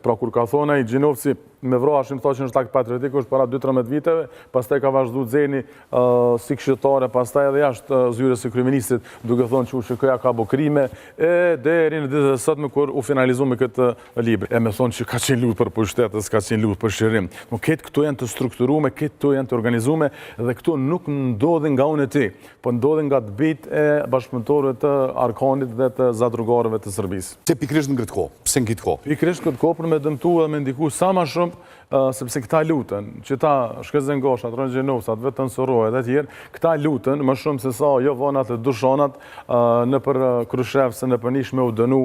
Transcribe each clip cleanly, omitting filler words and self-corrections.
Pra kur ka thonë ai Gjinovci me vrashim thotë që është akt patriotik është para 2-13 viteve, pastaj ka vazhdu Xeni si këshilltare, pastaj edhe jashtë zyres së kryeministit, duke thonë që USHK-ja ka bo krime, deri në ditën e sotme kur u finalizu me këtë libër. E me thonë që ka qenë lutje për pushtet, s'ka qenë lutje për shërim. Këtë këto janë të strukturume, këto janë të organizume dhe këto nuk ndodhin nga unë e ti, po ndodhin nga dbit e bashkëpunëtorëve të Arkanit dhe të zadrugarëve të Serbisë. Se pikërisht në këtë kohë? Pse në këtë kohë? Pikërisht këtë kohë për me dëmtu dhe me ndiku sa ma shumë, sepse këta lutën, që ta Shkëzen Goshat, Rëngjenovsat, Vetën Soroj dhe tjerë, këta lutën më shumë se sa jo vonat e dushonat në për Krushevse, në për nishme u dënu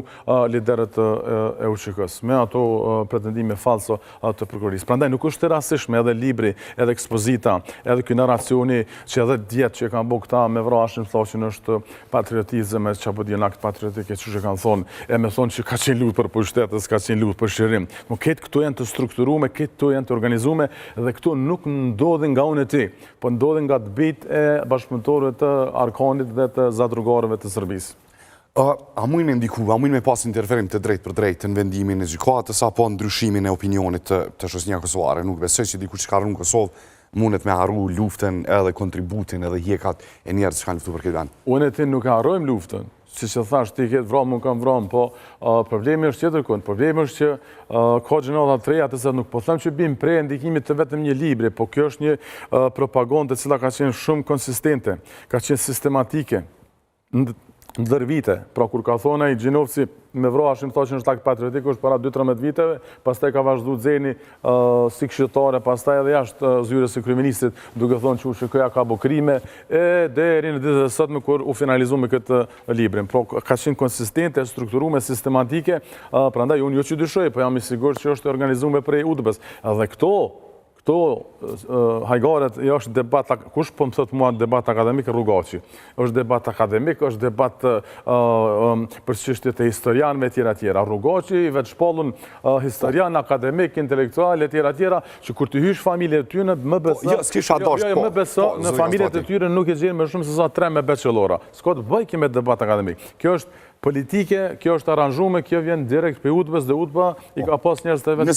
liderët e USHK-s, me ato pretendime falso të prokurorisë. Prandaj nuk është të rasishme edhe libri, edhe ekspozita, edhe ky narracioni që edhe djetë që kanë bo këta me vrashim, thonë që është patriotizëm, e që apo djenë akt patriotike, që kanë thonë, e me thonë që ka qenë lutë për pushtetës, ka qenë lutë për shërim. Këto janë të strukturume, këto janë të organizume dhe këto nuk ndodhin nga unë e ti, po ndodhin nga dbit e bashkëpunëtorëve të Arkanit dhe të zadrugarëve të Serbisë. A mujnë me ndiku, a mujnë me pas interferim të drejt për drejt në vendimin e gjykatës apo ndryshimin e opinionit të shoqënia kosovare? Nuk besoj që diku që ka rrunë Kosovë mundet me harru luftën edhe kontributin edhe hjekat e njerëz që kanë luftu për këtë vend. Unë e ti nuk harrojmë luftën, si që thash, ti ketë vramë, unë kam vramë, po problemi është tjetër kënd. Problemi është që ka gjenotat të reja të se nuk po them që bim prej ndikimit të vetëm një libri, po kjo është një propagandë e cila ka qenë shumë konsistente, ka qenë sistematike, ndër vite. Pra kur ka thonë ai Gjinovci me vrashim thotë që është akt patriotik është para 2-13 viteve, pastaj ka vazhdu Xeni si këshilltare, pastaj edhe jashtë zyres së kryeministit, duke thonë që USHK-ja ka bo krime, deri në ditën e sotme kur u finalizu me këtë librin. Pra ka qenë konsistente, strukturume, sistematike, prandaj unë jo që dyshoj, po jam i sigurt që është organizuar prej UDBA-s. Edhe këto hajgaret, është debat, kush po më thot mua debat akademik, Rrugaçi. Është debat akademik, është debat për çështjet e historianëve tjera. Rrugaçi i vetë shpallën historian, akademik, intelektual e tjera, që kur të hysh familje të tyre, më beso, në familjet e tyre nuk e gjenë më shumë se sa 3 me bachelora. S'ka të bëj me debat akademik. Kjo është politike, kjo është aranzhume, kjo vjen direkt për UDBA-s dhe UDBA i ka pas njerëz të vetë.